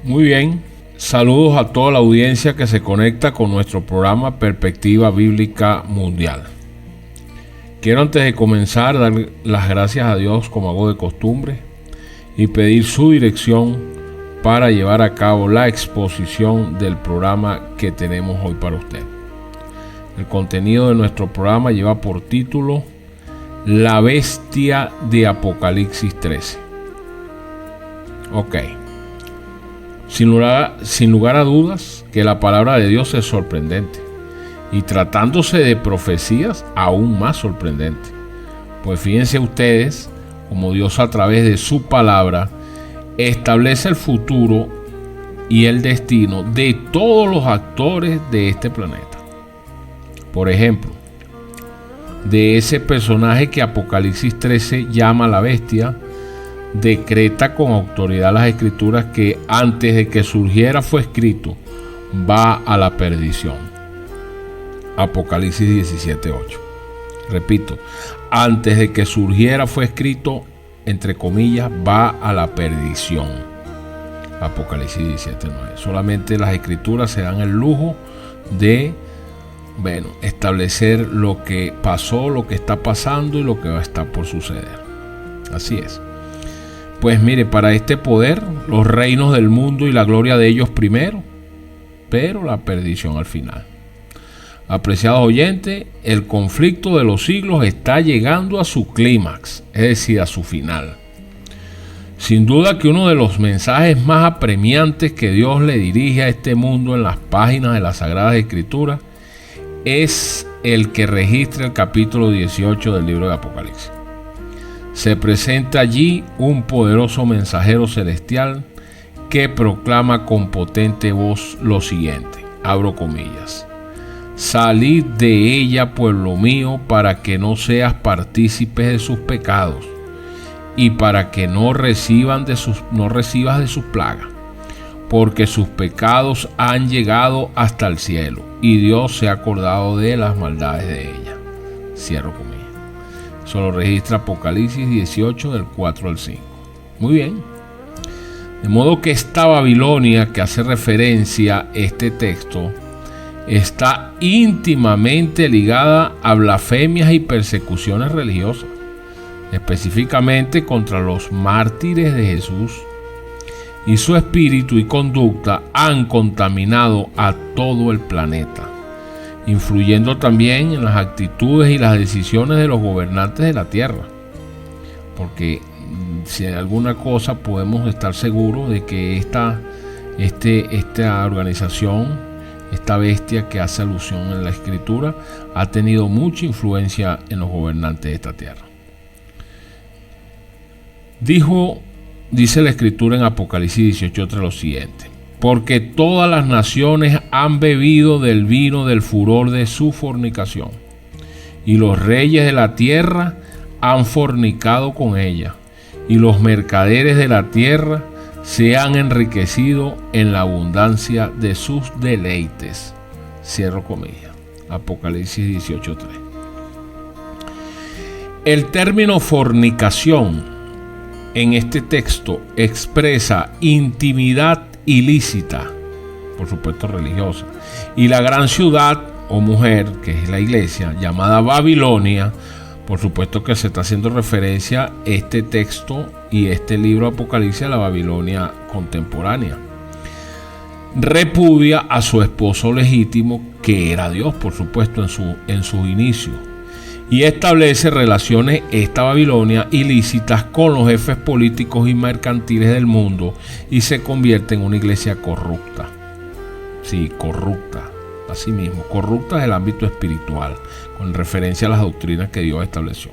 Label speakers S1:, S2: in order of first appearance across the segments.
S1: Muy bien, saludos a toda la audiencia que se conecta con nuestro programa Perspectiva Bíblica Mundial. Quiero antes de comenzar dar las gracias a Dios como hago de costumbre y pedir su dirección para llevar a cabo la exposición del programa que tenemos hoy para usted. El contenido de nuestro programa lleva por título La Bestia de Apocalipsis 13. Ok. Sin lugar a dudas que la palabra de Dios es sorprendente y tratándose de profecías aún más sorprendente. Pues fíjense ustedes cómo Dios a través de su palabra establece el futuro y el destino de todos los actores de este planeta. Por ejemplo, de ese personaje que Apocalipsis 13 llama la bestia, decreta con autoridad las escrituras que antes de que surgiera fue escrito, va a la perdición. Apocalipsis 17:8. Repito, antes de que surgiera fue escrito, entre comillas, va a la perdición. Apocalipsis 17:9. Solamente las escrituras se dan el lujo de establecer lo que pasó, lo que está pasando y lo que va a estar por suceder. Así es. Pues mire, para este poder, los reinos del mundo y la gloria de ellos primero, pero la perdición al final. Apreciados oyentes, el conflicto de los siglos está llegando a su clímax, es decir, a su final. Sin duda que uno de los mensajes más apremiantes que Dios le dirige a este mundo en las páginas de las Sagradas Escrituras es el que registra el capítulo 18 del libro de Apocalipsis. Se presenta allí un poderoso mensajero celestial que proclama con potente voz lo siguiente, abro comillas: salid de ella, pueblo mío, para que no seas partícipes de sus pecados y para que no recibas de sus plagas, porque sus pecados han llegado hasta el cielo y Dios se ha acordado de las maldades de ella. Cierro comillas. Eso lo registra Apocalipsis 18 del 4 al 5. Muy bien. De modo que esta Babilonia que hace referencia a este texto está íntimamente ligada a blasfemias y persecuciones religiosas, específicamente contra los mártires de Jesús, y su espíritu y conducta han contaminado a todo el planeta, influyendo también en las actitudes y las decisiones de los gobernantes de la tierra. Porque si hay alguna cosa podemos estar seguros de que esta organización, esta bestia que hace alusión en la escritura, ha tenido mucha influencia en los gobernantes de esta tierra. Dice la escritura en Apocalipsis 18:3 lo siguiente: porque todas las naciones han bebido del vino del furor de su fornicación, y los reyes de la tierra han fornicado con ella, y los mercaderes de la tierra se han enriquecido en la abundancia de sus deleites. Cierro comillas. Apocalipsis 18:3. El término fornicación en este texto expresa intimidad ilícita, por supuesto religiosa, y la gran ciudad o mujer, que es la iglesia, llamada Babilonia, por supuesto que se está haciendo referencia este texto y este libro Apocalipsis a la Babilonia contemporánea. Repudia a su esposo legítimo, que era Dios, por supuesto, en su inicio, y establece relaciones, esta Babilonia, ilícitas con los jefes políticos y mercantiles del mundo, y se convierte en una iglesia corrupta. Sí, corrupta, así mismo, corrupta del ámbito espiritual, con referencia a las doctrinas que Dios estableció.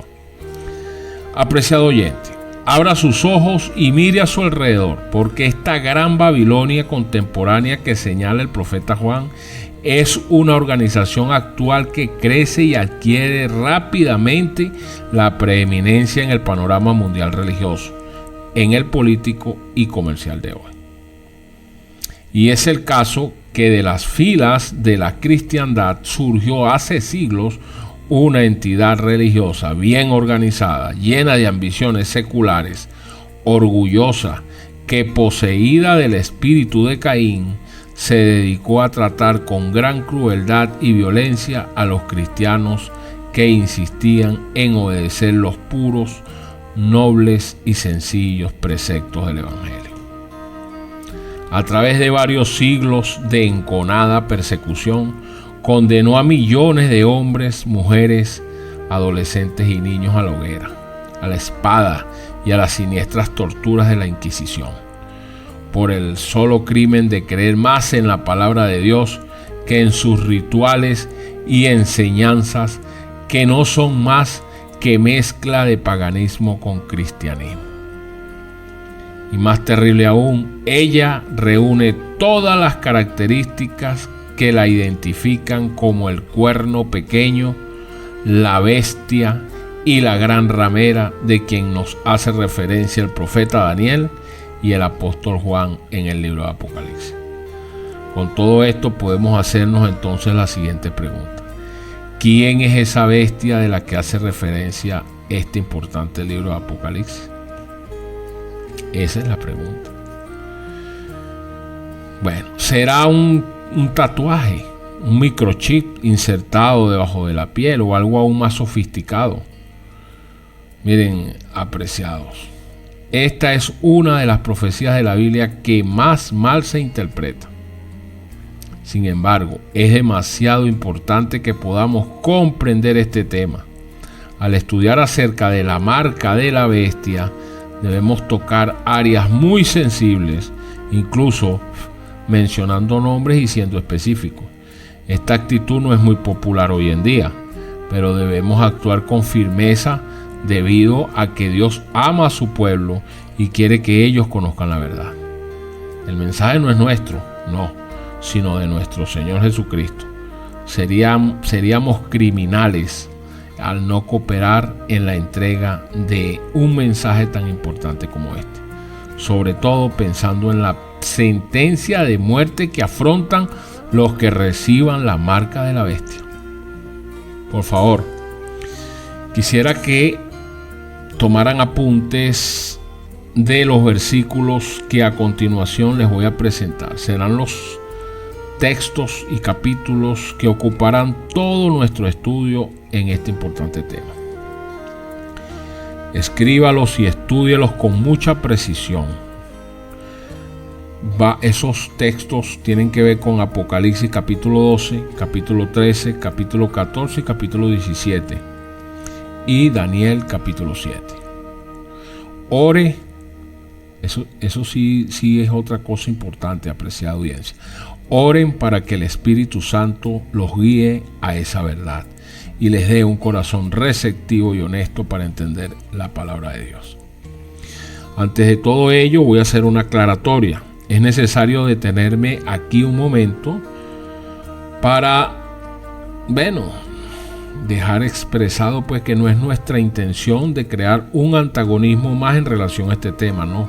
S1: Apreciado oyente, abra sus ojos y mire a su alrededor, porque esta gran Babilonia contemporánea que señala el profeta Juan es una organización actual que crece y adquiere rápidamente la preeminencia en el panorama mundial religioso, en el político y comercial de hoy. Y es el caso que de las filas de la cristiandad surgió hace siglos una entidad religiosa bien organizada, llena de ambiciones seculares, orgullosa, que, poseída del espíritu de Caín, se dedicó a tratar con gran crueldad y violencia a los cristianos que insistían en obedecer los puros, nobles y sencillos preceptos del Evangelio. A través de varios siglos de enconada persecución, condenó a millones de hombres, mujeres, adolescentes y niños a la hoguera, a la espada y a las siniestras torturas de la Inquisición, por el solo crimen de creer más en la palabra de Dios que en sus rituales y enseñanzas, que no son más que mezcla de paganismo con cristianismo. Y más terrible aún, ella reúne todas las características que la identifican como el cuerno pequeño, la bestia y la gran ramera de quien nos hace referencia el profeta Daniel y el apóstol Juan en el libro de Apocalipsis. Con todo esto podemos hacernos entonces la siguiente pregunta: ¿quién es esa bestia de la que hace referencia este importante libro de Apocalipsis? Esa es la pregunta. Bueno, ¿será un tatuaje, un microchip insertado debajo de la piel o algo aún más sofisticado? Miren, apreciados, esta es una de las profecías de la Biblia que más mal se interpreta. Sin embargo, es demasiado importante que podamos comprender este tema. Al estudiar acerca de la marca de la bestia, debemos tocar áreas muy sensibles, incluso mencionando nombres y siendo específicos. Esta actitud no es muy popular hoy en día, pero debemos actuar con firmeza debido a que Dios ama a su pueblo y quiere que ellos conozcan la verdad. El mensaje no es nuestro, no, sino de nuestro Señor Jesucristo. Seríamos criminales al no cooperar en la entrega de un mensaje tan importante como este, sobre todo pensando en la sentencia de muerte que afrontan los que reciban la marca de la bestia. Por favor, quisiera que tomaran apuntes de los versículos que a continuación les voy a presentar. Serán los textos y capítulos que ocuparán todo nuestro estudio en este importante tema. Escríbalos y estúdielos con mucha precisión. Esos textos tienen que ver con Apocalipsis capítulo 12, capítulo 13, capítulo 14 y capítulo 17 y Daniel capítulo 7. Ore, eso sí es otra cosa importante, apreciada audiencia. Oren para que el Espíritu Santo los guíe a esa verdad y les dé un corazón receptivo y honesto para entender la palabra de Dios. Antes de todo ello, voy a hacer una aclaratoria. Es necesario detenerme aquí un momento para, dejar expresado pues que no es nuestra intención de crear un antagonismo más en relación a este tema, no.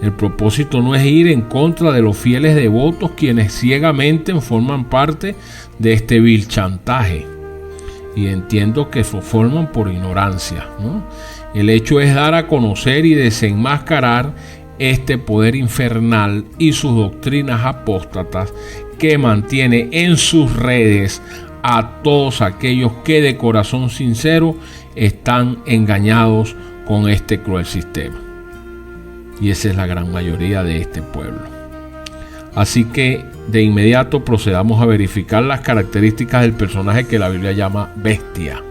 S1: El propósito no es ir en contra de los fieles devotos quienes ciegamente forman parte de este vil chantaje. Y entiendo que lo forman por ignorancia, ¿no? El hecho es dar a conocer y desenmascarar este poder infernal y sus doctrinas apóstatas que mantiene en sus redes a todos aquellos que de corazón sincero están engañados con este cruel sistema. Y esa es la gran mayoría de este pueblo. Así que de inmediato procedamos a verificar las características del personaje que la Biblia llama bestia.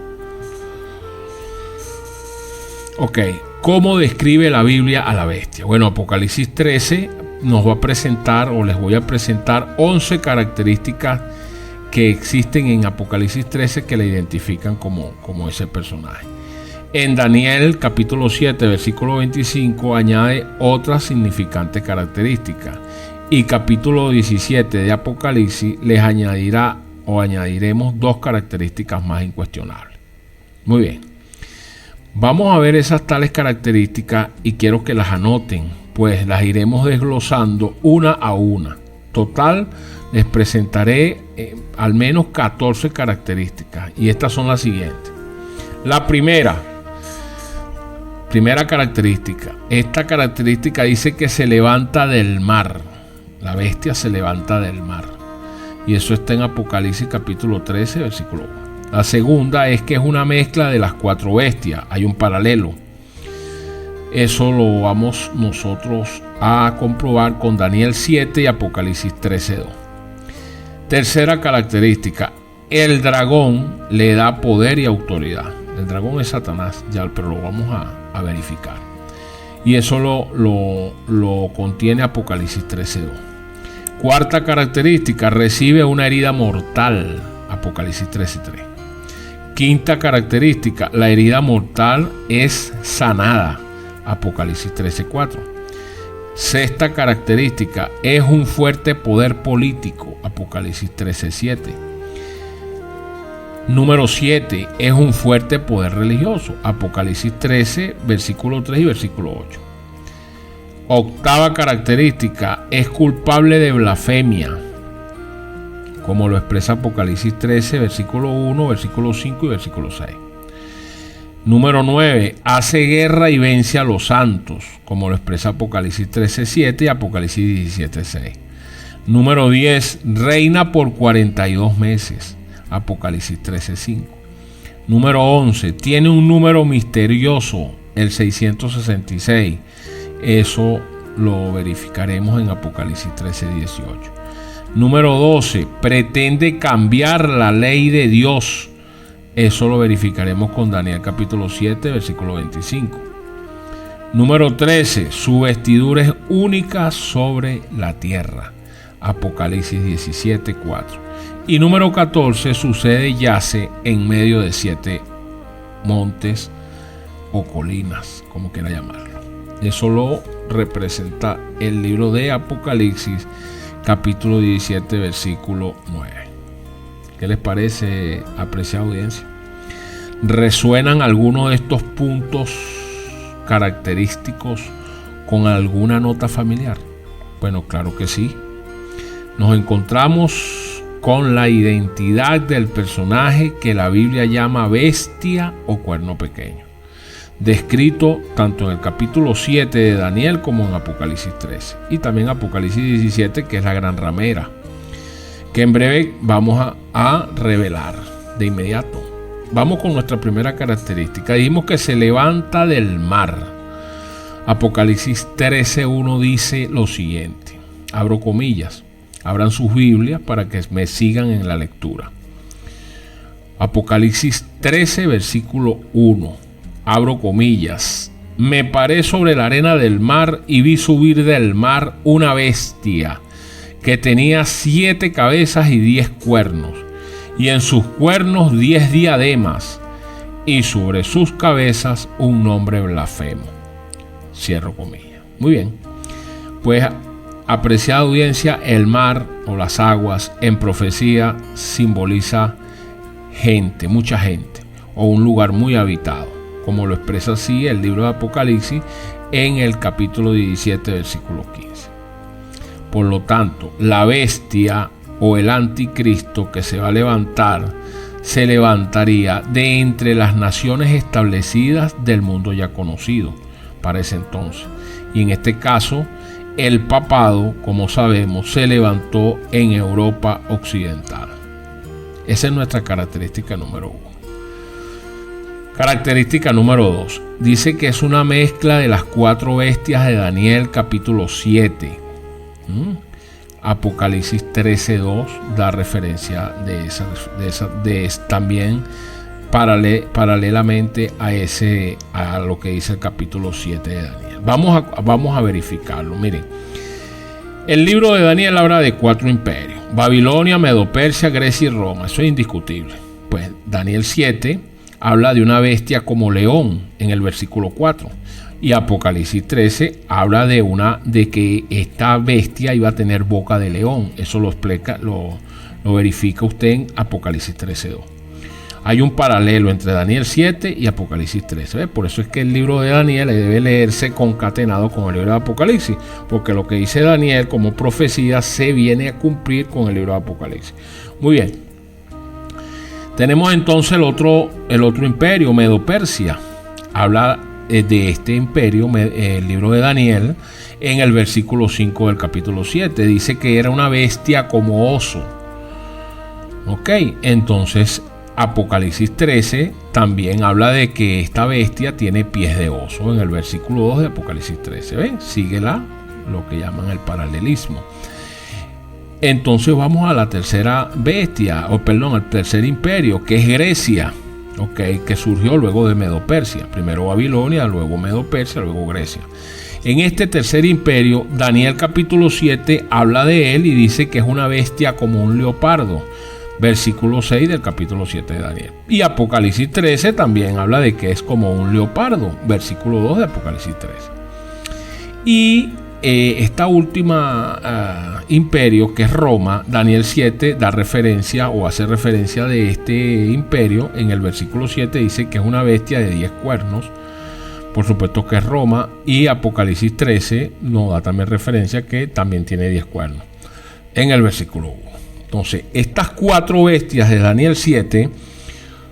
S1: Ok, ¿cómo describe la Biblia a la bestia? Bueno, Apocalipsis 13 nos va a presentar, o les voy a presentar 11 características que existen en Apocalipsis 13 que la identifican como ese personaje. En Daniel capítulo 7 versículo 25 añade otras significantes características, y capítulo 17 de Apocalipsis les añadirá o añadiremos 2 características más incuestionables. Muy bien, vamos a ver esas tales características y quiero que las anoten, pues las iremos desglosando una a una. Total, les presentaré al menos 14 características y estas son las siguientes. La primera, Primera característica. Esta característica dice que se levanta del mar. La bestia se levanta del mar. Y eso está en Apocalipsis capítulo 13, versículo 1. La segunda es que es una mezcla de las 4 bestias. Hay un paralelo. Eso lo vamos nosotros a comprobar con Daniel 7 y Apocalipsis 13:2. Tercera característica. El dragón le da poder y autoridad. El dragón es Satanás, ya, pero lo vamos a verificar. Y eso lo contiene Apocalipsis 13:2. Cuarta característica. Recibe una herida mortal. Apocalipsis 13:3. Quinta característica. La herida mortal es sanada. Apocalipsis 13:4. Sexta característica. Es un fuerte poder político. Apocalipsis 13:7. Número 7. Es un fuerte poder religioso. Apocalipsis 13, versículo 3 y versículo 8. Octava característica. Es culpable de blasfemia, como lo expresa Apocalipsis 13, versículo 1, versículo 5 y versículo 6. Número 9. Hace guerra y vence a los santos, como lo expresa Apocalipsis 13:7 y Apocalipsis 17:6. Número 10. Reina por 42 meses. Apocalipsis 13:5. Número 11. Tiene un número misterioso, el 666. Eso lo verificaremos en Apocalipsis 13:18. Número 12. Pretende cambiar la ley de Dios. Eso lo verificaremos con Daniel capítulo 7, versículo 25. Número 13. Su vestidura es única sobre la tierra. Apocalipsis 17:4. Y número 14. Su sede yace en medio de 7 montes o colinas, como quiera llamarlo. Eso lo representa el libro de Apocalipsis capítulo 17, versículo 9. ¿Qué les parece, apreciada audiencia? ¿Resuenan algunos de estos puntos característicos con alguna nota familiar? Bueno, claro que sí. Nos encontramos con la identidad del personaje que la Biblia llama bestia o cuerno pequeño, descrito tanto en el capítulo 7 de Daniel como en Apocalipsis 13 y también Apocalipsis 17, que es la gran ramera, que en breve vamos a revelar de inmediato. Vamos con nuestra primera característica. Dijimos que se levanta del mar. Apocalipsis 13:1 dice lo siguiente, abro comillas, abran sus Biblias para que me sigan en la lectura. Apocalipsis 13, versículo 1. Abro comillas. Me paré sobre la arena del mar y vi subir del mar una bestia que tenía 7 cabezas y 10 cuernos, y en sus cuernos 10 diademas, y sobre sus cabezas un nombre blasfemo. Cierro comillas. Muy bien. Pues, apreciada audiencia, el mar o las aguas en profecía simboliza gente, mucha gente, o un lugar muy habitado, como lo expresa así el libro de Apocalipsis en el capítulo 17, versículo 15. Por lo tanto, la bestia o el anticristo que se va a levantar, se levantaría de entre las naciones establecidas del mundo ya conocido para ese entonces. Y en este caso, el papado, como sabemos, se levantó en Europa occidental. Esa es nuestra característica número 1. Característica número 2. Dice que es una mezcla de las 4 bestias de Daniel capítulo 7. Apocalipsis 13:2 da referencia de esa también paralelamente a lo que dice el capítulo 7 de Daniel. Vamos a verificarlo. Miren, el libro de Daniel habla de 4 imperios: Babilonia, Medo-Persia, Grecia y Roma. Eso es indiscutible. Pues Daniel 7 habla de una bestia como león en el versículo 4. Y Apocalipsis 13 habla de que esta bestia iba a tener boca de león. Eso lo explica, lo verifica usted en Apocalipsis 13:2. Hay un paralelo entre Daniel 7 y Apocalipsis 13. ¿Ves? Por eso es que el libro de Daniel debe leerse concatenado con el libro de Apocalipsis, porque lo que dice Daniel como profecía se viene a cumplir con el libro de Apocalipsis. Muy bien. Tenemos entonces el otro imperio, Medo-Persia. Habla de este imperio, el libro de Daniel, en el versículo 5 del capítulo 7. Dice que era una bestia como oso. Ok, entonces Apocalipsis 13 también habla de que esta bestia tiene pies de oso en el versículo 2 de Apocalipsis 13. ¿Ven? Sigue lo que llaman el paralelismo. Entonces vamos a la tercera bestia, al tercer imperio, que es Grecia, que surgió luego de Medo-Persia. Primero Babilonia, luego Medo-Persia, luego Grecia. En este tercer imperio, Daniel capítulo 7 habla de él y dice que es una bestia como un leopardo. Versículo 6 del capítulo 7 de Daniel. Y Apocalipsis 13 también habla de que es como un leopardo. Versículo 2 de Apocalipsis 13. Y esta última imperio, que es Roma, Daniel 7 da referencia o hace referencia de este imperio. En el versículo 7 dice que es una bestia de 10 cuernos. Por supuesto que es Roma. Y Apocalipsis 13 nos da también referencia que también tiene 10 cuernos. En el versículo 1. Entonces, estas 4 bestias de Daniel 7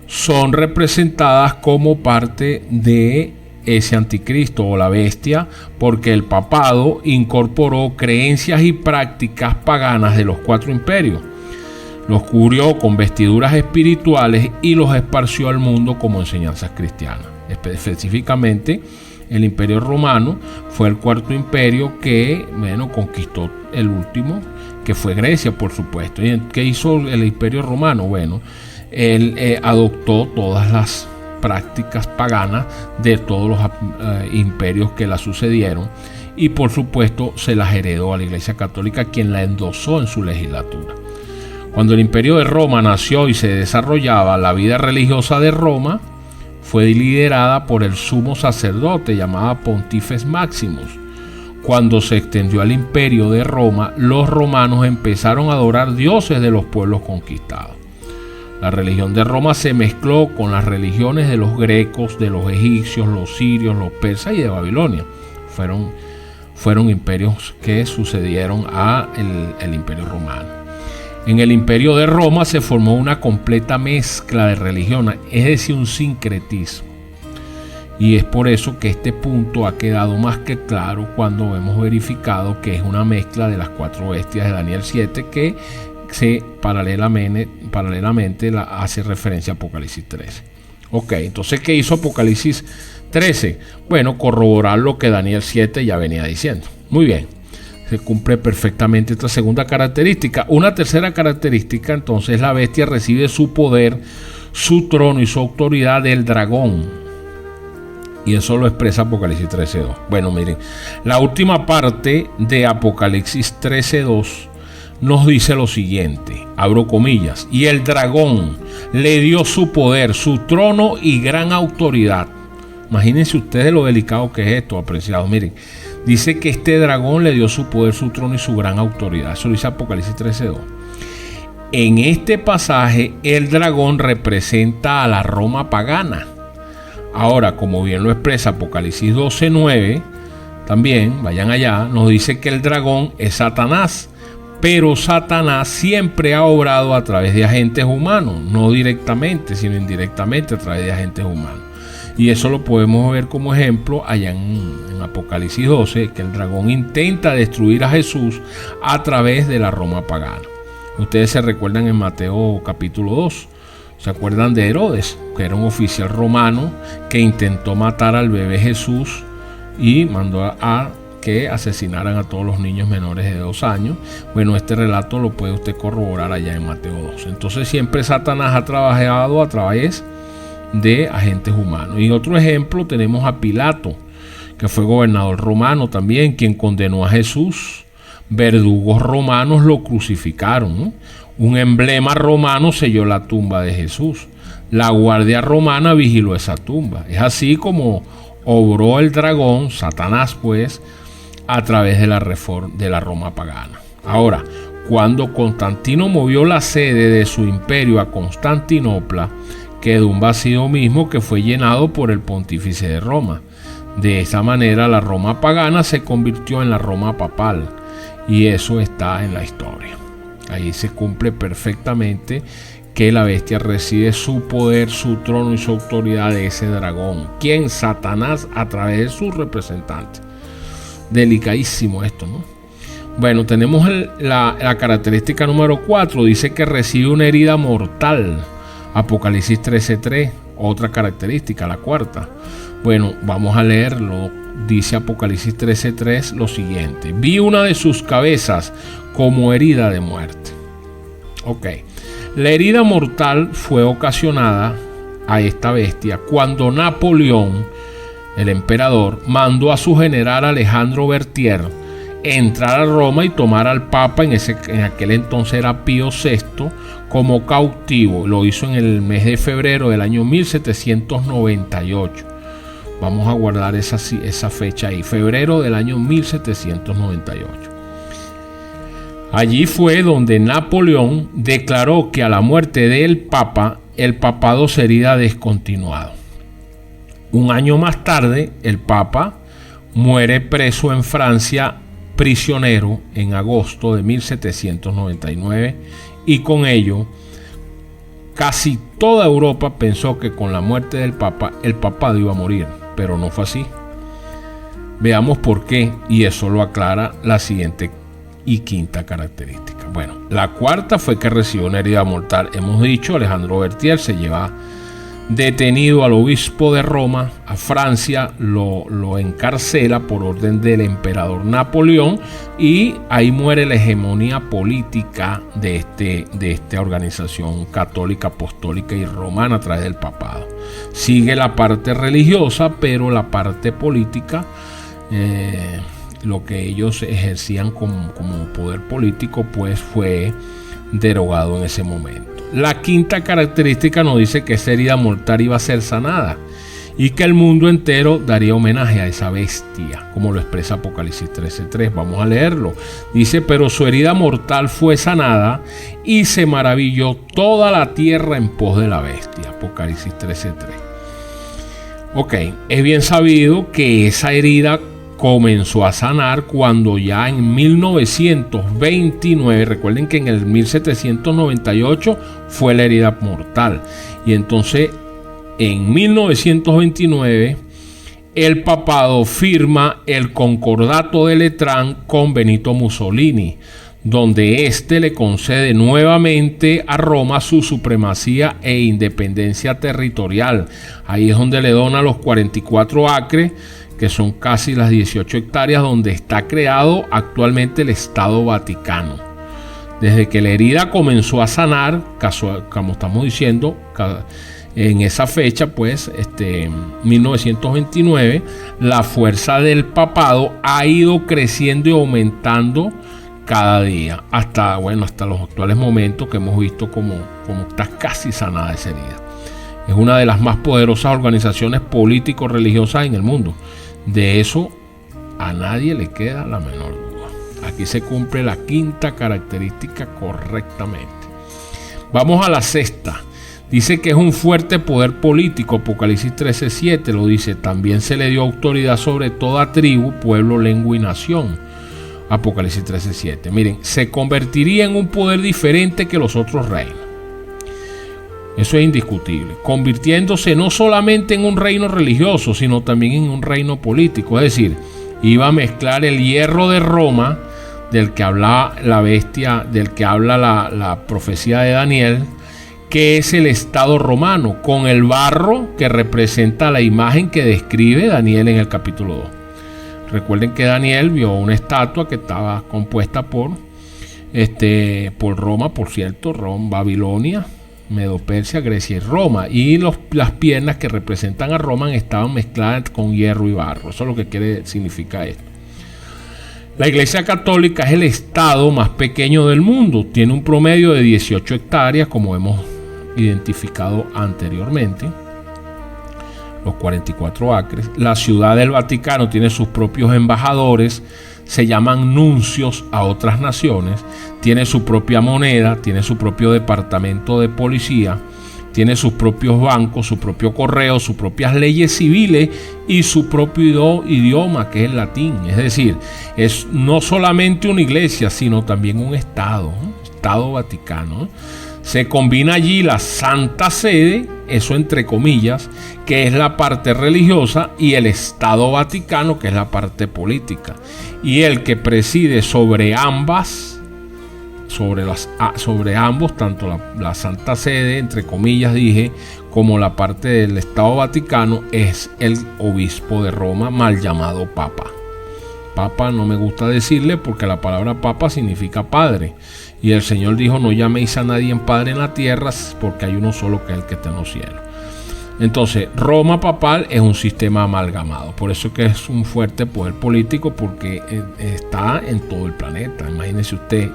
S1: son representadas como parte de ese anticristo o la bestia, porque el papado incorporó creencias y prácticas paganas de los 4 imperios, los cubrió con vestiduras espirituales y los esparció al mundo como enseñanzas cristianas. Específicamente, el imperio romano fue el 4º imperio que conquistó el último, que fue Grecia, por supuesto. ¿Y qué hizo el imperio romano? Bueno, él adoptó todas las prácticas paganas de todos los imperios que la sucedieron y por supuesto se las heredó a la Iglesia Católica, quien la endosó en su legislatura. Cuando el imperio de Roma nació y se desarrollaba, la vida religiosa de Roma fue liderada por el sumo sacerdote llamado Pontífex Maximus. Cuando se extendió al imperio de Roma, los romanos empezaron a adorar dioses de los pueblos conquistados. La religión de Roma se mezcló con las religiones de los grecos, de los egipcios, los sirios, los persas y de Babilonia. Fueron imperios que sucedieron al imperio romano. En el imperio de Roma se formó una completa mezcla de religiones, es decir, un sincretismo. Y es por eso que este punto ha quedado más que claro cuando hemos verificado que es una mezcla de las 4 bestias de Daniel 7 que paralelamente hace referencia a Apocalipsis 13. Ok, entonces ¿qué hizo Apocalipsis 13? Bueno, corroborar lo que Daniel 7 ya venía diciendo. Muy bien, se cumple perfectamente esta segunda característica. Una tercera característica, entonces, la bestia recibe su poder, su trono y su autoridad del dragón. Y eso lo expresa Apocalipsis 13.2. Bueno, miren, la última parte de Apocalipsis 13.2 nos dice lo siguiente, abro comillas, y el dragón le dio su poder, su trono y gran autoridad. Imagínense ustedes lo delicado que es esto, apreciados. Miren, dice que este dragón le dio su poder, su trono y su gran autoridad. Eso lo dice Apocalipsis 13.2. En este pasaje, el dragón representa a la Roma pagana. Ahora, como bien lo expresa Apocalipsis 12.9, también, vayan allá, nos dice que el dragón es Satanás, pero Satanás siempre ha obrado a través de agentes humanos, no directamente, sino indirectamente a través de agentes humanos. Y eso lo podemos ver como ejemplo allá en Apocalipsis 12, que el dragón intenta destruir a Jesús a través de la Roma pagana. Ustedes se recuerdan en Mateo capítulo 2. ¿Se acuerdan de Herodes? Que era un oficial romano que intentó matar al bebé Jesús y mandó a que asesinaran a todos los niños menores de 2 años. Bueno, este relato lo puede usted corroborar allá en Mateo 2. Entonces siempre Satanás ha trabajado a través de agentes humanos. Y otro ejemplo tenemos a Pilato, que fue gobernador romano también, quien condenó a Jesús. Verdugos romanos lo crucificaron, ¿no? Un emblema romano selló la tumba de Jesús. La guardia romana vigiló esa tumba. Es así como obró el dragón, Satanás pues, a través de la Roma pagana. Ahora, cuando Constantino movió la sede de su imperio a Constantinopla, quedó un vacío mismo que fue llenado por el pontífice de Roma. De esa manera, la Roma pagana se convirtió en la Roma papal, y eso está en la historia. Ahí se cumple perfectamente que la bestia recibe su poder, su trono y su autoridad de ese dragón. ¿Quién? Satanás, a través de sus representantes. Delicadísimo esto, ¿no? Bueno, tenemos la característica número 4. Dice que recibe una herida mortal. Apocalipsis 13:3. Otra característica, la cuarta. Bueno, vamos a leerlo. Dice Apocalipsis 13:3 lo siguiente: vi una de sus cabezas como herida de muerte. Ok. La herida mortal fue ocasionada a esta bestia cuando Napoleón, el emperador, mandó a su general Alejandro Berthier entrar a Roma y tomar al Papa, en aquel entonces era Pío VI, como cautivo. Lo hizo en el mes de febrero del año 1798. Vamos a guardar esa fecha ahí, febrero del año 1798. Allí fue donde Napoleón declaró que a la muerte del Papa, el papado sería descontinuado. Un año más tarde, el Papa muere preso en Francia, prisionero, en agosto de 1799, y con ello casi toda Europa pensó que con la muerte del Papa, el papado iba a morir, pero no fue así. Veamos por qué, y eso lo aclara la siguiente y quinta característica. Bueno, la cuarta fue que recibió una herida mortal. Hemos dicho, Alejandro Berthier se lleva detenido al obispo de Roma a Francia, lo encarcela por orden del emperador Napoleón, y ahí muere la hegemonía política de esta organización católica, apostólica y romana a través del papado. Sigue la parte religiosa, pero la parte política, lo que ellos ejercían como poder político, pues fue derogado en ese momento. La quinta característica nos dice que esa herida mortal iba a ser sanada y que el mundo entero daría homenaje a esa bestia, como lo expresa Apocalipsis 13:3. Vamos a leerlo. Dice: pero su herida mortal fue sanada y se maravilló toda la tierra en pos de la bestia. Apocalipsis 13:3. Ok, es bien sabido que esa herida comenzó a sanar cuando ya en 1929, recuerden que en el 1798 fue la herida mortal, y entonces en 1929 el papado firma el Concordato de Letrán con Benito Mussolini, donde éste le concede nuevamente a Roma su supremacía e independencia territorial. Ahí es donde le dona los 44 acres, que son casi las 18 hectáreas, donde está creado actualmente el Estado Vaticano. Desde que la herida comenzó a sanar, como estamos diciendo, en esa fecha, pues, 1929, la fuerza del papado ha ido creciendo y aumentando cada día, hasta los actuales momentos que hemos visto como está casi sanada esa herida. Es una de las más poderosas organizaciones político-religiosas en el mundo. De eso a nadie le queda la menor duda. Aquí se cumple la quinta característica correctamente. Vamos a la sexta. Dice que es un fuerte poder político. Apocalipsis 13:7 lo dice. También se le dio autoridad sobre toda tribu, pueblo, lengua y nación. Apocalipsis 13:7. Miren, se convertiría en un poder diferente que los otros reinos. Eso es indiscutible, convirtiéndose no solamente en un reino religioso, sino también en un reino político. Es decir, iba a mezclar el hierro de Roma, del que habla la bestia, del que habla la profecía de Daniel, que es el Estado romano, con el barro que representa la imagen que describe Daniel en el capítulo 2. Recuerden que Daniel vio una estatua que estaba compuesta por Roma, por cierto, Babilonia, Medo-Persia, Grecia y Roma, y las piernas que representan a Roma estaban mezcladas con hierro y barro. Eso es lo que significa esto. La Iglesia Católica es el estado más pequeño del mundo, tiene un promedio de 18 hectáreas, como hemos identificado anteriormente, los 44 acres. La ciudad del Vaticano tiene sus propios embajadores, se llaman nuncios a otras naciones, tiene su propia moneda, tiene su propio departamento de policía, tiene sus propios bancos, su propio correo, sus propias leyes civiles y su propio idioma, que es el latín. Es decir, es no solamente una iglesia, sino también un estado, Estado Vaticano. Se combina allí la Santa Sede, eso entre comillas, que es la parte religiosa, y el Estado Vaticano, que es la parte política. Y el que preside sobre ambas, sobre ambos, tanto la Santa Sede, entre comillas dije, como la parte del Estado Vaticano, es el obispo de Roma, mal llamado Papa. Papa no me gusta decirle porque la palabra Papa significa padre. Y el Señor dijo: no llaméis a nadie en padre en la tierra, porque hay uno solo que es el que está en los cielos. Entonces, Roma papal es un sistema amalgamado. Por eso que es un fuerte poder político, porque está en todo el planeta. Imagínese usted,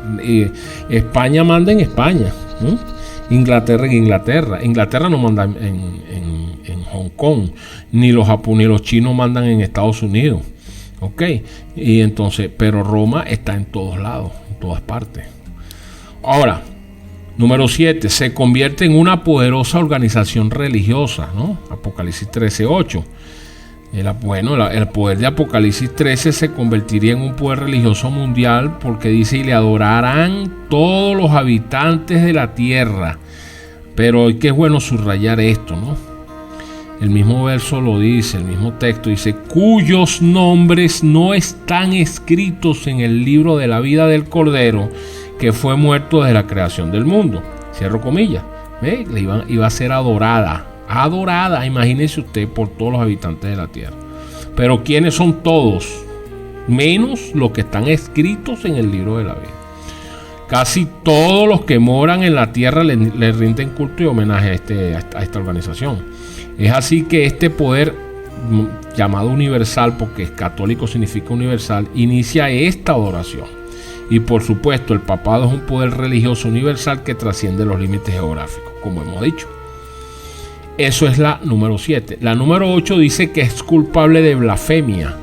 S1: España manda en España, ¿no? Inglaterra en Inglaterra. Inglaterra no manda en Hong Kong, ni los chinos mandan en Estados Unidos. Ok, y entonces, pero Roma está en todos lados, en todas partes. Ahora, número 7, se convierte en una poderosa organización religiosa, ¿no? Apocalipsis 13:8. El poder de Apocalipsis 13 se convertiría en un poder religioso mundial, porque dice: y le adorarán todos los habitantes de la tierra. Pero qué es bueno subrayar esto, ¿no? El mismo verso lo dice, el mismo texto dice: cuyos nombres no están escritos en el libro de la vida del Cordero, que fue muerto desde la creación del mundo. Cierro comillas. ¿Ve? Iba a ser adorada, imagínese usted, por todos los habitantes de la tierra. Pero ¿quiénes son todos? Menos los que están escritos en el libro de la vida. Casi todos los que moran en la tierra le rinden culto y homenaje a esta organización. Es así que este poder, llamado universal, porque católico significa universal, inicia esta adoración. Y por supuesto, el papado es un poder religioso universal que trasciende los límites geográficos, como hemos dicho. Eso es la número 7. La número 8 dice que es culpable de blasfemia.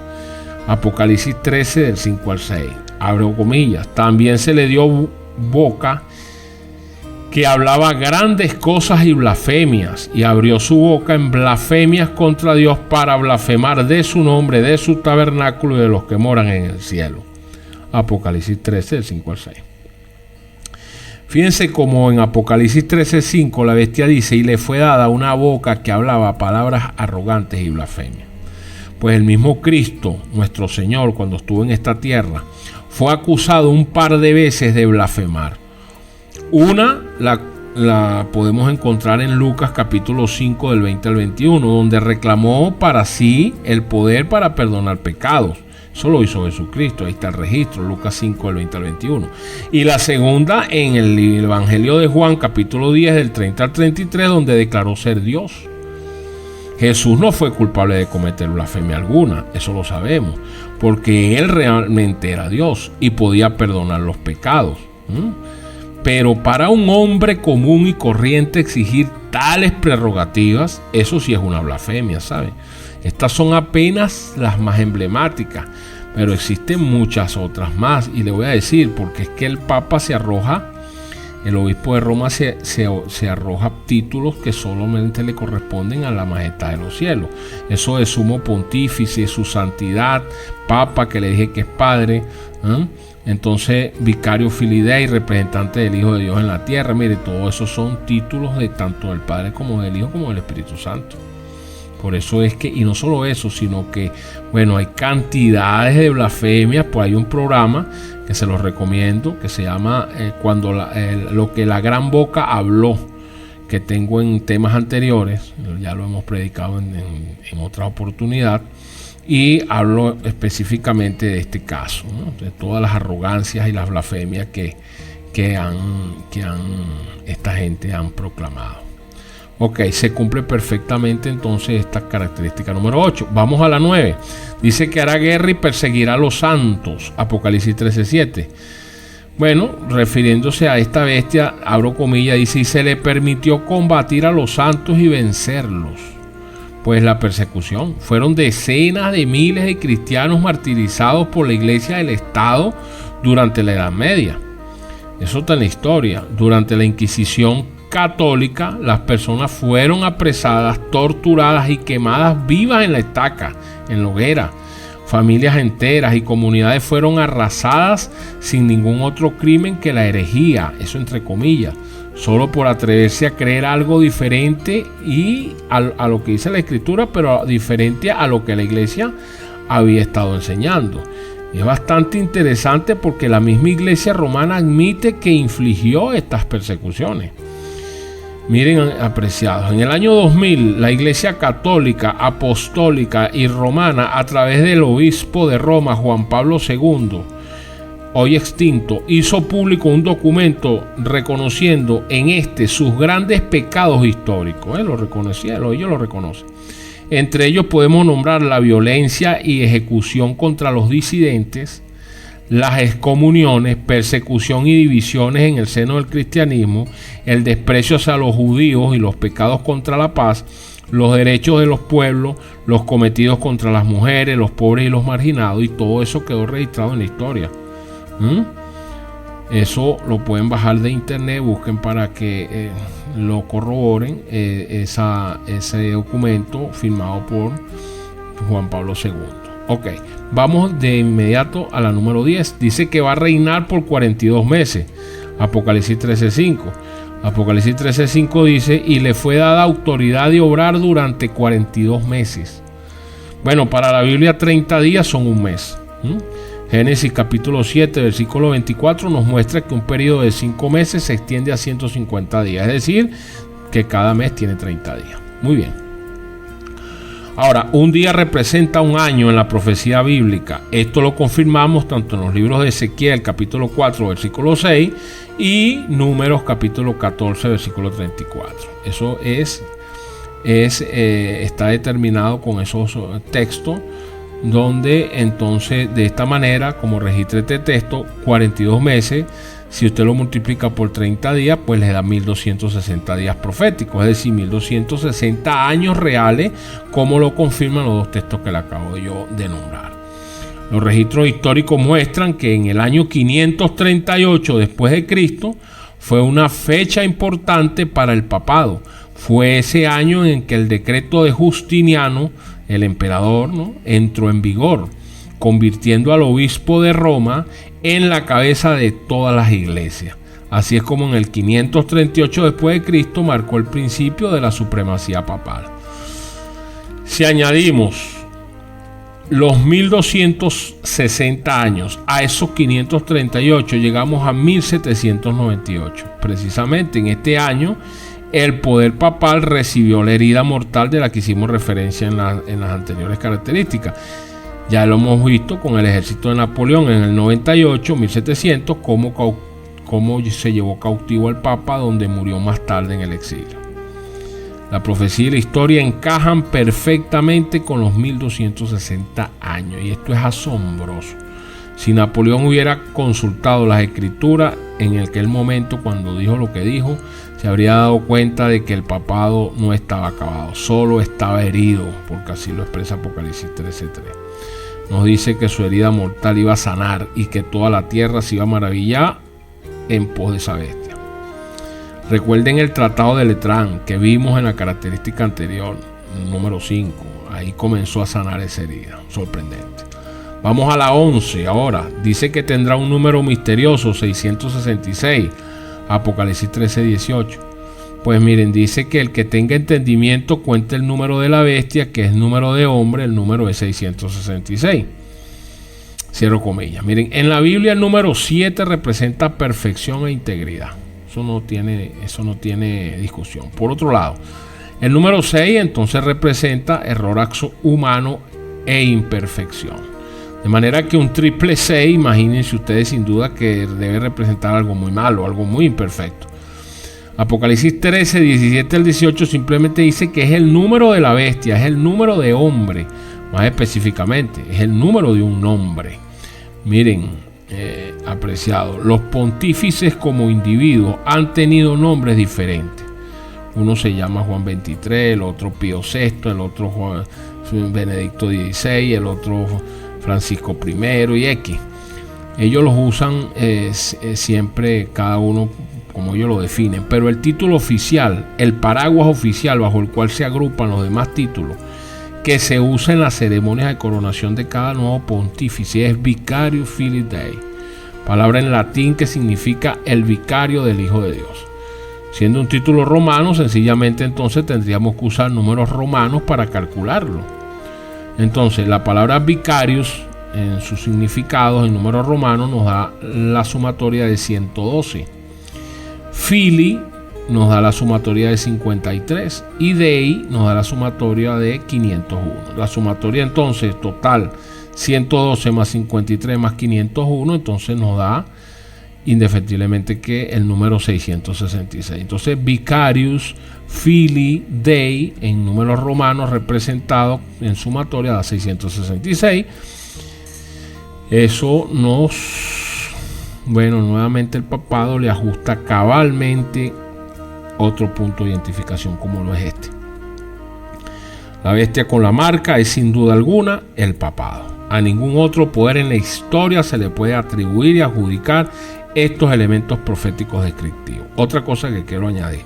S1: Apocalipsis 13, del 5 al 6. Abro comillas. También se le dio boca que hablaba grandes cosas y blasfemias, y abrió su boca en blasfemias contra Dios, para blasfemar de su nombre, de su tabernáculo y de los que moran en el cielo. Apocalipsis 13, del 5 al 6. Fíjense como en Apocalipsis 13:5 la bestia dice: y le fue dada una boca que hablaba palabras arrogantes y blasfemias. Pues el mismo Cristo, nuestro Señor, cuando estuvo en esta tierra, fue acusado un par de veces de blasfemar. Una la podemos encontrar en Lucas capítulo 5 del 20 al 21, donde reclamó para sí el poder para perdonar pecados. Eso lo hizo Jesucristo, ahí está el registro, Lucas 5 del 20 al 21. Y la segunda en el Evangelio de Juan capítulo 10 del 30 al 33, donde declaró ser Dios. Jesús no fue culpable de cometer blasfemia alguna, eso lo sabemos, porque Él realmente era Dios y podía perdonar los pecados. Pero para un hombre común y corriente exigir tales prerrogativas, eso sí es una blasfemia, ¿sabe? Estas son apenas las más emblemáticas, pero existen muchas otras más. Y le voy a decir, porque es que el Papa se arroja, el obispo de Roma se arroja títulos que solamente le corresponden a la majestad de los cielos. Eso de sumo pontífice, su santidad, Papa, que le dije que es padre, entonces vicario filidei, representante del Hijo de Dios en la tierra. Mire, todos esos son títulos de tanto del Padre como del Hijo como del Espíritu Santo. Por eso es que, y no solo eso, sino que, bueno, hay cantidades de blasfemias. Pues hay un programa que se los recomiendo, que se llama lo que la gran boca habló, que tengo en temas anteriores, ya lo hemos predicado en otra oportunidad, y hablo específicamente de este caso, ¿no? De todas las arrogancias y las blasfemias que esta gente han proclamado. Ok, se cumple perfectamente entonces esta característica número 8. Vamos a la 9. Dice que hará guerra y perseguirá a los santos. Apocalipsis 13:7. Bueno, refiriéndose a esta bestia, abro comillas, dice: y se le permitió combatir a los santos y vencerlos. Pues la persecución. Fueron decenas de miles de cristianos martirizados por la iglesia del Estado durante la Edad Media. Eso está en la historia. Durante la Inquisición católica, las personas fueron apresadas, torturadas y quemadas vivas en la estaca, en la hoguera. Familias enteras y comunidades fueron arrasadas sin ningún otro crimen que la herejía, eso entre comillas. solo por atreverse a creer algo diferente y a lo que dice la Escritura, pero diferente a lo que la iglesia había estado enseñando. Y es bastante interesante porque la misma iglesia romana admite que infligió estas persecuciones. Miren, apreciados, en el año 2000 la iglesia católica, apostólica y romana, a través del obispo de Roma, Juan Pablo II, hoy extinto, hizo público un documento reconociendo en sus grandes pecados históricos. Lo reconocieron, ellos lo reconocen. Entre ellos podemos nombrar la violencia y ejecución contra los disidentes, las excomuniones, persecución y divisiones en el seno del cristianismo, el desprecio hacia los judíos y los pecados contra la paz, los derechos de los pueblos, los cometidos contra las mujeres, los pobres y los marginados, y todo eso quedó registrado en la historia. Eso lo pueden bajar de internet, busquen para que lo corroboren, ese documento firmado por Juan Pablo II. Ok, vamos de inmediato a la número 10. Dice que va a reinar por 42 meses. Apocalipsis 13:5. Apocalipsis 13:5 dice: y le fue dada autoridad de obrar durante 42 meses. Bueno, para la Biblia 30 días son un mes. Génesis capítulo 7, versículo 24 nos muestra que un periodo de 5 meses se extiende a 150 días. Es decir, que cada mes tiene 30 días. Muy bien. Ahora, un día representa un año en la profecía bíblica. Esto lo confirmamos tanto en los libros de Ezequiel, capítulo 4, versículo 6, y Números, capítulo 14, versículo 34. Eso está determinado con esos textos, donde entonces de esta manera, como registra este texto, 42 meses, si usted lo multiplica por 30 días, pues le da 1260 días proféticos, es decir, 1260 años reales, como lo confirman los dos textos que le acabo yo de nombrar. Los registros históricos muestran que en el año 538 después de Cristo fue una fecha importante para el papado. Fue ese año en que el decreto de Justiniano, el emperador, entró en vigor, convirtiendo al obispo de Roma en la cabeza de todas las iglesias. Así es como en el 538 después de Cristo marcó el principio de la supremacía papal. Si añadimos los 1260 años a esos 538, llegamos a 1798. Precisamente en este año el poder papal recibió la herida mortal de la que hicimos referencia en las anteriores características. Ya lo hemos visto con el ejército de Napoleón en el 98, 1700, cómo se llevó cautivo al Papa, donde murió más tarde en el exilio. La profecía y la historia encajan perfectamente con los 1260 años, y esto es asombroso. Si Napoleón hubiera consultado las escrituras en aquel momento, cuando dijo lo que dijo, se habría dado cuenta de que el papado no estaba acabado, solo estaba herido, porque así lo expresa Apocalipsis 13:3. Nos dice que su herida mortal iba a sanar y que toda la tierra se iba a maravillar en pos de esa bestia. Recuerden el tratado de Letrán que vimos en la característica anterior, número 5. Ahí comenzó a sanar esa herida. Sorprendente. Vamos a la 11 ahora. Dice que tendrá un número misterioso, 666. Apocalipsis 13:18. Pues miren, dice que el que tenga entendimiento cuente el número de la bestia, que es número de hombre, el número es 666. Cierro comillas. Miren, en la Biblia el número 7 representa perfección e integridad. Eso no tiene discusión. Por otro lado, el número 6 entonces representa error humano e imperfección. De manera que un triple 6, imagínense ustedes sin duda que debe representar algo muy malo, algo muy imperfecto. Apocalipsis 13, 17 al 18 simplemente dice que es el número de la bestia, es el número de hombre, más específicamente, es el número de un nombre. Miren, apreciados, los pontífices como individuos han tenido nombres diferentes. Uno se llama Juan 23, el otro Pío VI, el otro Benedicto XVI, el otro Francisco I y X. Ellos los usan siempre, cada uno como ellos lo definen, pero el título oficial, el paraguas oficial bajo el cual se agrupan los demás títulos que se usa en las ceremonias de coronación de cada nuevo pontífice es Vicarius Filii Dei, palabra en latín que significa el vicario del Hijo de Dios. Siendo un título romano, sencillamente entonces tendríamos que usar números romanos para calcularlo. Entonces, la palabra vicarius, en sus significados en números romanos, nos da la sumatoria de 112. Fili nos da la sumatoria de 53 y Dei nos da la sumatoria de 501. La sumatoria entonces total 112 más 53 más 501, entonces nos da indefectiblemente que el número 666. Entonces vicarius, fili, dei en números romanos representado en sumatoria da 666. Eso nuevamente el papado le ajusta cabalmente otro punto de identificación como lo es este. La bestia con la marca es sin duda alguna el papado. A ningún otro poder en la historia se le puede atribuir y adjudicar estos elementos proféticos descriptivos. Otra cosa que quiero añadir: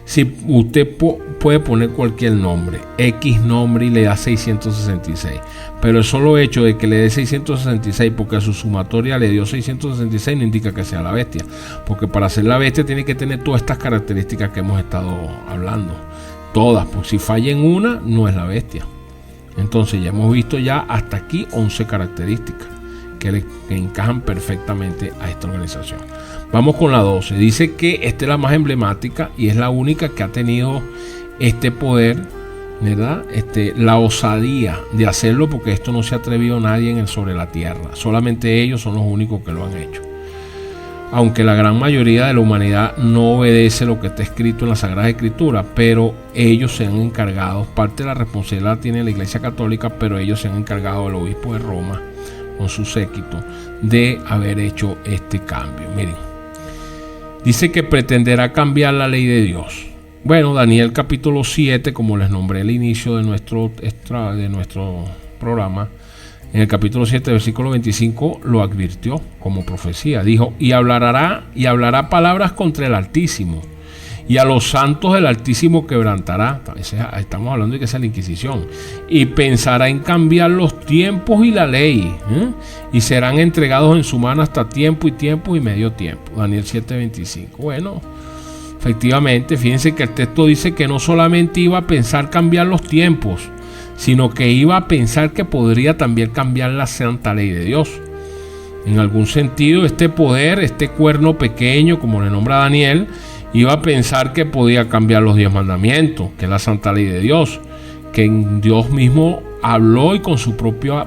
S1: si usted puede poner cualquier nombre, X nombre, y le da 666, pero el solo hecho de que le dé 666 porque a su sumatoria le dio 666 no indica que sea la bestia, porque para ser la bestia tiene que tener todas estas características que hemos estado hablando, todas. Pues si falla en una, no es la bestia. Entonces ya hemos visto ya hasta aquí 11 características que encajan perfectamente a esta organización. Vamos con la 12. Dice que esta es la más emblemática y es la única que ha tenido este poder, ¿verdad? La osadía de hacerlo, porque esto no se ha atrevido nadie sobre la tierra. Solamente ellos son los únicos que lo han hecho. Aunque la gran mayoría de la humanidad no obedece lo que está escrito en la Sagrada Escritura, pero ellos se han encargado, parte de la responsabilidad la tiene la Iglesia Católica, pero ellos se han encargado, del obispo de Roma con su séquito, de haber hecho este cambio. Miren, dice que pretenderá cambiar la ley de Dios. Bueno, Daniel capítulo 7, como les nombré al inicio de nuestro programa, en el capítulo 7, versículo 25, lo advirtió como profecía. Dijo: y hablará palabras contra el Altísimo, y a los santos del Altísimo quebrantará. Estamos hablando de que es la Inquisición. Y pensará en cambiar los tiempos y la ley, y serán entregados en su mano hasta tiempo y medio tiempo. Daniel 7:25. Bueno, efectivamente, fíjense que el texto dice que no solamente iba a pensar cambiar los tiempos, sino que iba a pensar que podría también cambiar la santa ley de Dios. En algún sentido, este poder, este cuerno pequeño, como le nombra Daniel, iba a pensar que podía cambiar los 10 mandamientos, que es la santa ley de Dios, que Dios mismo habló y con su propio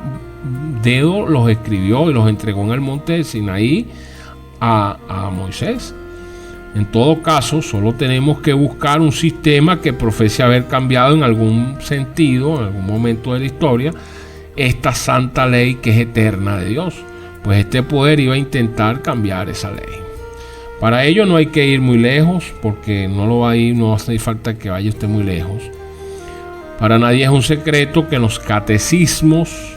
S1: dedo los escribió y los entregó en el monte de Sinaí a Moisés. En todo caso, solo tenemos que buscar un sistema que profese haber cambiado en algún sentido, en algún momento de la historia, esta santa ley que es eterna de Dios. Pues este poder iba a intentar cambiar esa ley. Para ello no hay que ir muy lejos, porque no hace falta que vaya usted muy lejos. Para nadie es un secreto que en los catecismos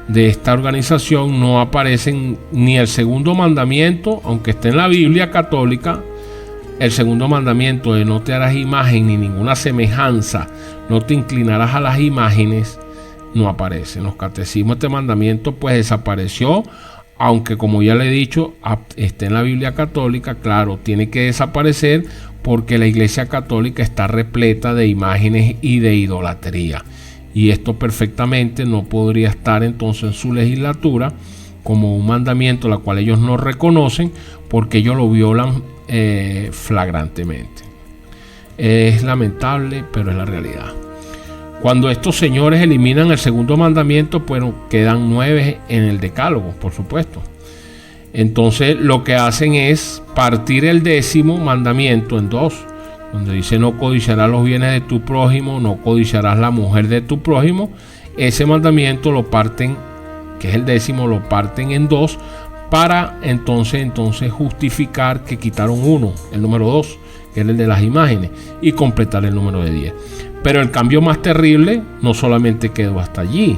S1: de esta organización no aparecen ni el segundo mandamiento, aunque esté en la Biblia católica. El segundo mandamiento de no te harás imagen ni ninguna semejanza, no te inclinarás a las imágenes, no aparece. En los catecismos este mandamiento pues desapareció, aunque como ya le he dicho, está en la Biblia católica. Claro, tiene que desaparecer porque la Iglesia Católica está repleta de imágenes y de idolatría. Y esto perfectamente no podría estar entonces en su legislatura como un mandamiento, la cual ellos no reconocen, porque ellos lo violan flagrantemente. Es lamentable, pero es la realidad. Cuando estos señores eliminan el segundo mandamiento, pues quedan 9 en el decálogo, por supuesto. Entonces lo que hacen es partir el 10º mandamiento en 2, donde dice: no codiciarás los bienes de tu prójimo, no codiciarás la mujer de tu prójimo. Ese mandamiento lo parten, que es el 10º, lo parten en 2, para entonces justificar que quitaron uno, el número 2, que era el de las imágenes, y completar el número de 10. Pero el cambio más terrible no solamente quedó hasta allí.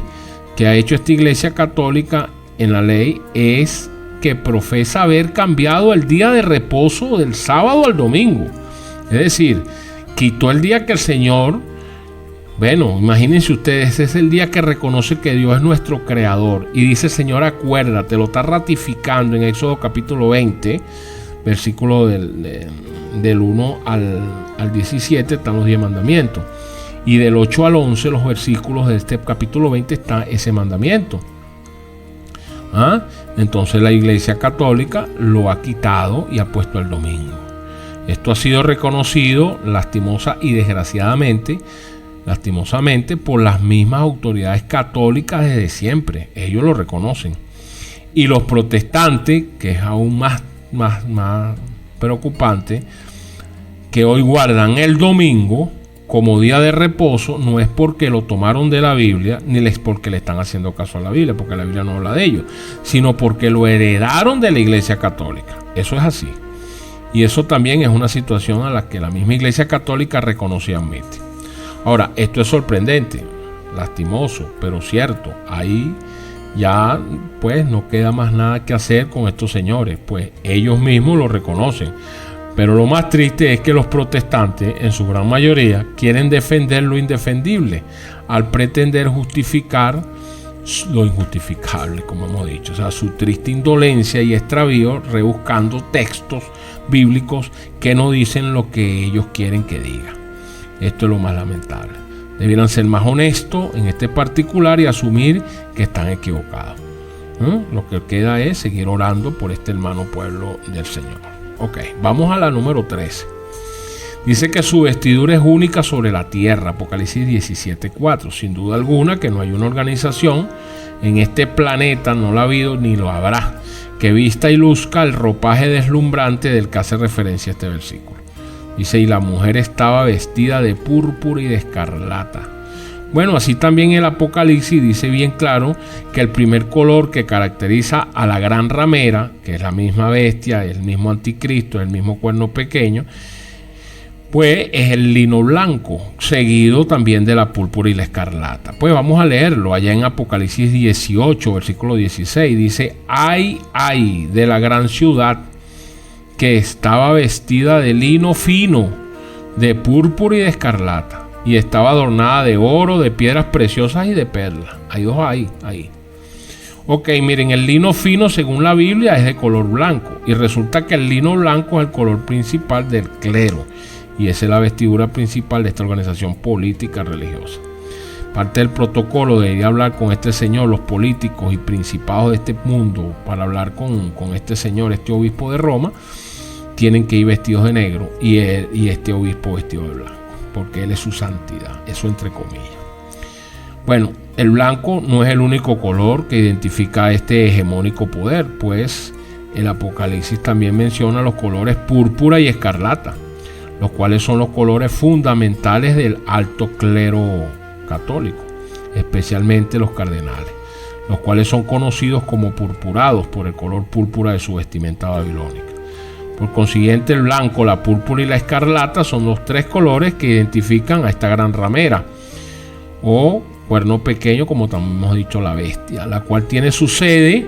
S1: Que ha hecho esta Iglesia Católica en la ley es que profesa haber cambiado el día de reposo del sábado al domingo. Es decir, quitó el día que el Señor, bueno, imagínense ustedes, ese es el día que reconoce que Dios es nuestro creador. Y dice: Señor, acuérdate, lo está ratificando en Éxodo capítulo 20, versículo del 1 al 17 están los 10 mandamientos. Y del 8 al 11, los versículos de este capítulo 20, está ese mandamiento. Entonces la Iglesia Católica lo ha quitado y ha puesto el domingo. Esto ha sido reconocido lastimosa y desgraciadamente, por las mismas autoridades católicas desde siempre. Ellos lo reconocen. Y los protestantes, que es aún más preocupante, que hoy guardan el domingo como día de reposo, no es porque lo tomaron de la Biblia, ni es porque le están haciendo caso a la Biblia, porque la Biblia no habla de ellos, sino porque lo heredaron de la Iglesia Católica. Eso es así. Y eso también es una situación a la que la misma Iglesia Católica reconoce y admite. Ahora, esto es sorprendente, lastimoso, pero cierto. Ahí ya pues no queda más nada que hacer con estos señores, pues ellos mismos lo reconocen. Pero lo más triste es que los protestantes, en su gran mayoría, quieren defender lo indefendible al pretender justificar lo injustificable, como hemos dicho. O sea, su triste indolencia y extravío rebuscando textos bíblicos que no dicen lo que ellos quieren que diga. Esto es lo más lamentable. Debieran ser más honestos en este particular y asumir que están equivocados. Lo que queda es seguir orando por este hermano pueblo del Señor. Ok, vamos a la número 13. Dice que su vestidura es única sobre la tierra, Apocalipsis 17:4. Sin duda alguna que no hay una organización en este planeta, no la ha habido ni lo habrá, que vista y luzca el ropaje deslumbrante del que hace referencia este versículo. Dice, y la mujer estaba vestida de púrpura y de escarlata. Bueno, así también el Apocalipsis dice bien claro que el primer color que caracteriza a la gran ramera, que es la misma bestia, el mismo anticristo, el mismo cuerno pequeño, pues es el lino blanco, seguido también de la púrpura y la escarlata. Pues vamos a leerlo allá en Apocalipsis 18, versículo 16. Dice, ay de la gran ciudad que estaba vestida de lino fino, de púrpura y de escarlata. Y estaba adornada de oro, de piedras preciosas y de perlas. Hay dos ahí. Ok, miren, el lino fino según la Biblia es de color blanco. Y resulta que el lino blanco es el color principal del clero. Y esa es la vestidura principal de esta organización política religiosa. Parte del protocolo de hablar con este señor, los políticos y principados de este mundo, para hablar con este señor, este obispo de Roma, tienen que ir vestidos de negro y este obispo vestido de blanco, porque él es su santidad, eso entre comillas. Bueno, el blanco no es el único color que identifica este hegemónico poder, pues el Apocalipsis también menciona los colores púrpura y escarlata, los cuales son los colores fundamentales del alto clero católico, especialmente los cardenales, los cuales son conocidos como purpurados por el color púrpura de su vestimenta babilónica. Por consiguiente, el blanco, la púrpura y la escarlata son los tres colores que identifican a esta gran ramera o cuerno pequeño, como también hemos dicho, la bestia, la cual tiene su sede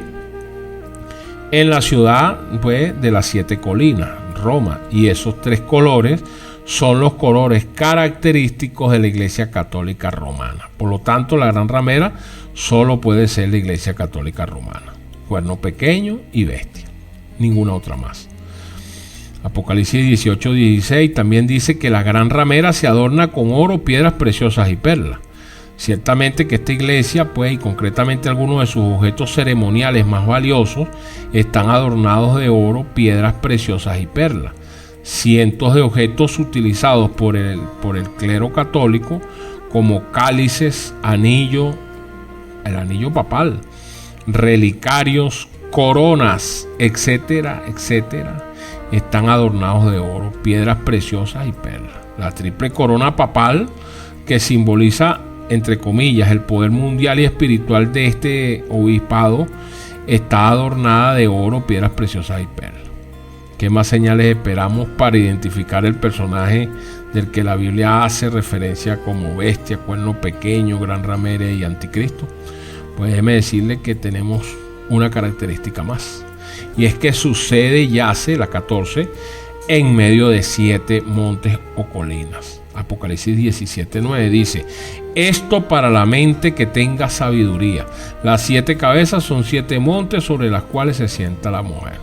S1: en la ciudad pues, de las 7 colinas, Roma. Y esos tres colores son los colores característicos de la Iglesia Católica Romana. Por lo tanto, la gran ramera solo puede ser la Iglesia Católica Romana. Cuerno pequeño y bestia. Ninguna otra más. Apocalipsis 18:16 también dice que la gran ramera se adorna con oro, piedras preciosas y perlas. Ciertamente que esta iglesia, pues, y concretamente algunos de sus objetos ceremoniales más valiosos, están adornados de oro, piedras preciosas y perlas. Cientos de objetos utilizados por el clero católico, como cálices, anillo, el anillo papal, relicarios, coronas, etcétera, están adornados de oro, piedras preciosas y perlas. La triple corona papal, que simboliza, entre comillas, el poder mundial y espiritual de este obispado, está adornada de oro, piedras preciosas y perlas. ¿Qué más señales esperamos para identificar el personaje del que la Biblia hace referencia como bestia, cuerno pequeño, gran ramera y anticristo? Pues déjeme decirle que tenemos una característica más, y es que su sede yace, la 14, en medio de 7 montes o colinas. Apocalipsis 17:9 dice: esto para la mente que tenga sabiduría. Las 7 cabezas son 7 montes sobre las cuales se sienta la mujer.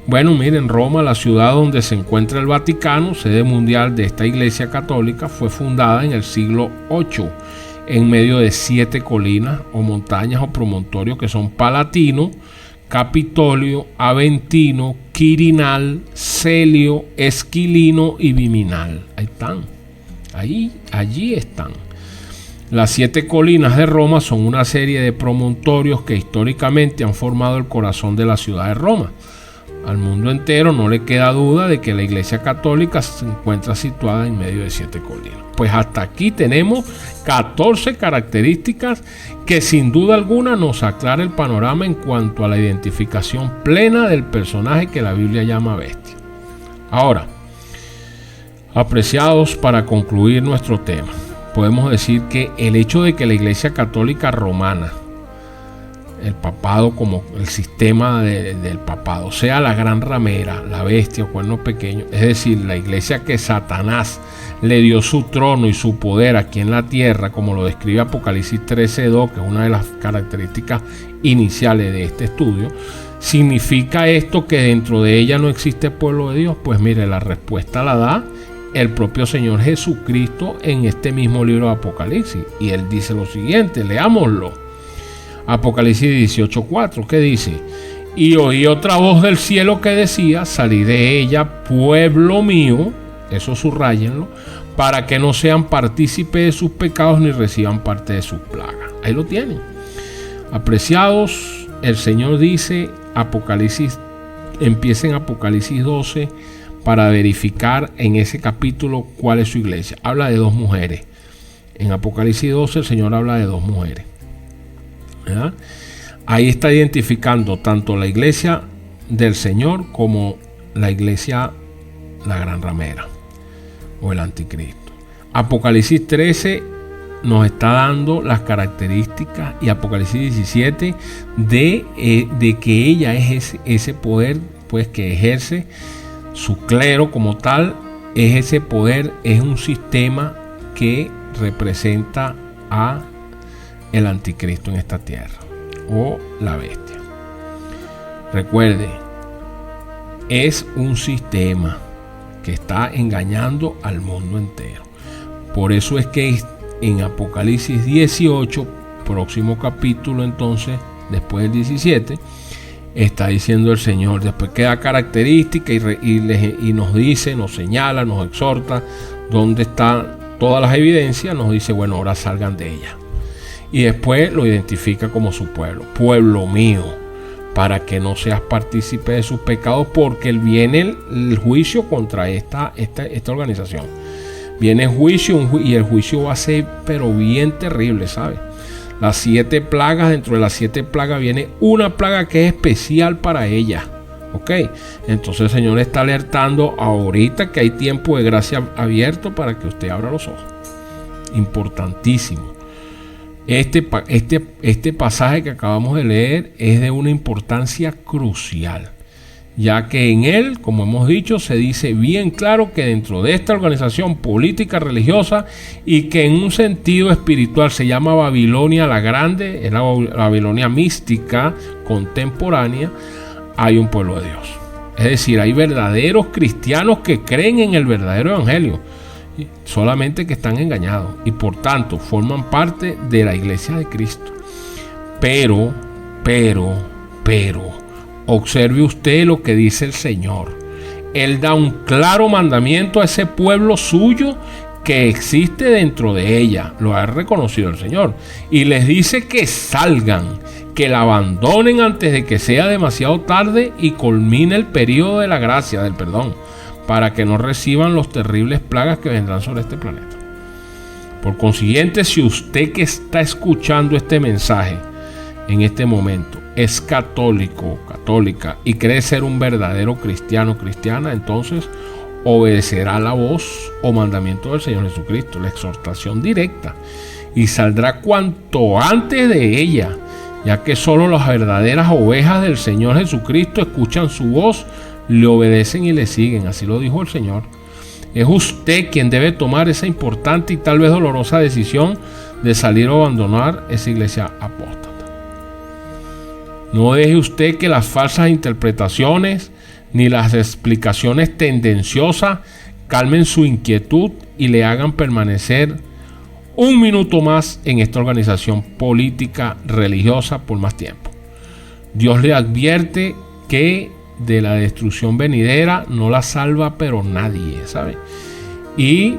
S1: Bueno, miren, Roma, la ciudad donde se encuentra el Vaticano, sede mundial de esta iglesia católica, fue fundada en el siglo VIII en medio de 7 colinas o montañas o promontorios que son Palatino, Capitolio, Aventino, Quirinal, Celio, Esquilino y Viminal. Ahí están. Allí están. Las 7 colinas de Roma son una serie de promontorios que históricamente han formado el corazón de la ciudad de Roma. Al mundo entero no le queda duda de que la Iglesia Católica se encuentra situada en medio de 7 colinas. Pues hasta aquí tenemos 14 características que sin duda alguna nos aclara el panorama en cuanto a la identificación plena del personaje que la Biblia llama bestia. Ahora, apreciados, para concluir nuestro tema, podemos decir que el hecho de que la Iglesia Católica Romana, el papado como el sistema del papado, sea la gran ramera, la bestia o cuerno pequeño, es decir, la iglesia que Satanás le dio su trono y su poder aquí en la tierra, como lo describe Apocalipsis 13:2, que es una de las características iniciales de este estudio, ¿significa esto que dentro de ella no existe pueblo de Dios? Pues mire, la respuesta la da el propio Señor Jesucristo en este mismo libro de Apocalipsis, y él dice lo siguiente, leámoslo. Apocalipsis 18:4, ¿qué dice? Y oí otra voz del cielo que decía, salí de ella, pueblo mío, eso subrayenlo, para que no sean partícipes de sus pecados ni reciban parte de sus plagas. Ahí lo tienen. Apreciados, el Señor dice, empieza en Apocalipsis 12 para verificar en ese capítulo cuál es su iglesia. Habla de 2 mujeres. En Apocalipsis 12 el Señor habla de 2 mujeres. ¿verdad? Ahí está identificando tanto la iglesia del Señor como la iglesia, la gran ramera o el anticristo. Apocalipsis 13 nos está dando las características, y Apocalipsis 17 de que ella es ese poder pues que ejerce su clero como tal. Es ese poder, es un sistema que representa a el anticristo en esta tierra o la bestia. Recuerde, es un sistema que está engañando al mundo entero. Por eso es que en Apocalipsis 18, próximo capítulo entonces, después del 17, está diciendo el Señor, después que da características y nos dice, nos señala, nos exhorta dónde están todas las evidencias, nos dice, bueno, ahora salgan de ella. Y después lo identifica como su pueblo, pueblo mío, para que no seas partícipe de sus pecados, porque viene el juicio contra esta organización. Viene juicio, y el juicio va a ser pero bien terrible, ¿sabes? Las 7 plagas, dentro de las 7 plagas viene una plaga que es especial para ella. ¿Ok? Entonces el Señor está alertando ahorita que hay tiempo de gracia abierto para que usted abra los ojos. Importantísimo. Este pasaje que acabamos de leer es de una importancia crucial, ya que en él, como hemos dicho, se dice bien claro que dentro de esta organización política religiosa, y que en un sentido espiritual se llama Babilonia la Grande, es la Babilonia mística contemporánea, hay un pueblo de Dios. Es decir, hay verdaderos cristianos que creen en el verdadero evangelio, solamente que están engañados y por tanto forman parte de la iglesia de Cristo. Pero observe usted lo que dice el Señor. Él da un claro mandamiento a ese pueblo suyo que existe dentro de ella. Lo ha reconocido el Señor. Y les dice que salgan, que la abandonen antes de que sea demasiado tarde y culmine el periodo de la gracia, del perdón, para que no reciban los terribles plagas que vendrán sobre este planeta. Por consiguiente, si usted que está escuchando este mensaje en este momento es católico o católica y cree ser un verdadero cristiano o cristiana, entonces obedecerá la voz o mandamiento del Señor Jesucristo, la exhortación directa, y saldrá cuanto antes de ella, ya que solo las verdaderas ovejas del Señor Jesucristo escuchan su voz, le obedecen y le siguen. Así lo dijo el Señor. Es usted quien debe tomar esa importante y tal vez dolorosa decisión de salir o abandonar esa iglesia apóstata. No deje usted que las falsas interpretaciones ni las explicaciones tendenciosas calmen su inquietud y le hagan permanecer un minuto más en esta organización política religiosa por más tiempo. Dios le advierte que de la destrucción venidera no la salva pero nadie, ¿sabe? Y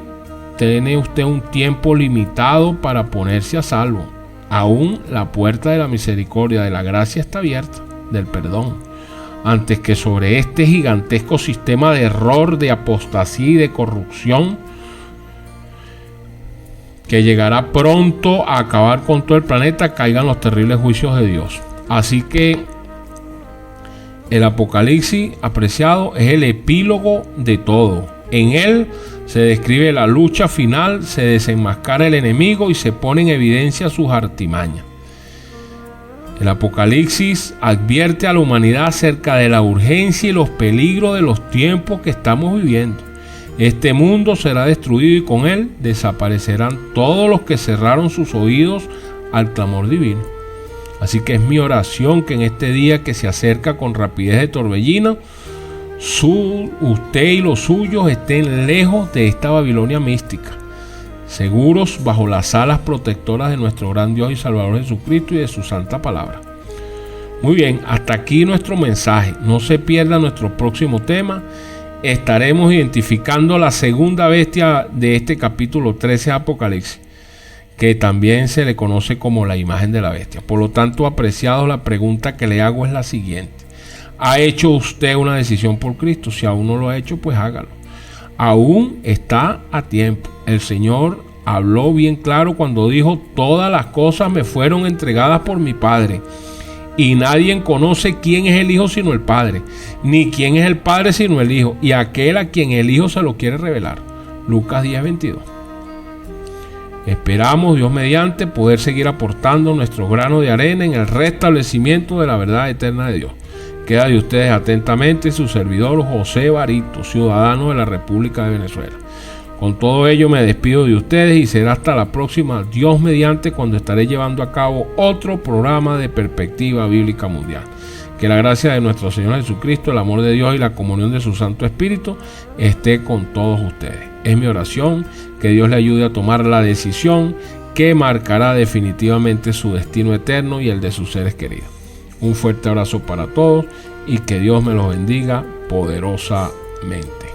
S1: tiene usted un tiempo limitado para ponerse a salvo. Aún la puerta de la misericordia, de la gracia está abierta, del perdón, antes que sobre este gigantesco sistema de error, de apostasía y de corrupción que llegará pronto a acabar con todo el planeta, caigan los terribles juicios de Dios. Así que el Apocalipsis, apreciado, es el epílogo de todo. En él se describe la lucha final, se desenmascara el enemigo y se pone en evidencia sus artimañas. El Apocalipsis advierte a la humanidad acerca de la urgencia y los peligros de los tiempos que estamos viviendo. Este mundo será destruido y con él desaparecerán todos los que cerraron sus oídos al clamor divino. Así que es mi oración que en este día que se acerca con rapidez de torbellino, usted y los suyos estén lejos de esta Babilonia mística, seguros bajo las alas protectoras de nuestro gran Dios y Salvador Jesucristo y de su santa palabra. Muy bien, hasta aquí nuestro mensaje. No se pierda nuestro próximo tema. Estaremos identificando la segunda bestia de este capítulo 13 de Apocalipsis, que también se le conoce como la imagen de la bestia. Por lo tanto, apreciados, la pregunta que le hago es la siguiente: ¿ha hecho usted una decisión por Cristo? Si aún no lo ha hecho, pues hágalo. Aún está a tiempo. El Señor habló bien claro cuando dijo: todas las cosas me fueron entregadas por mi Padre, y nadie conoce quién es el Hijo sino el Padre, ni quién es el Padre sino el Hijo, y aquel a quien el Hijo se lo quiere revelar. Lucas 10:22. Esperamos, Dios mediante, poder seguir aportando nuestro grano de arena en el restablecimiento de la verdad eterna de Dios. Queda de ustedes atentamente su servidor José Barito, ciudadano de la República de Venezuela. Con todo ello me despido de ustedes y será hasta la próxima, Dios mediante, cuando estaré llevando a cabo otro programa de Perspectiva Bíblica Mundial. Que la gracia de nuestro Señor Jesucristo, el amor de Dios y la comunión de su Santo Espíritu esté con todos ustedes. Es mi oración que Dios le ayude a tomar la decisión que marcará definitivamente su destino eterno y el de sus seres queridos. Un fuerte abrazo para todos y que Dios me los bendiga poderosamente.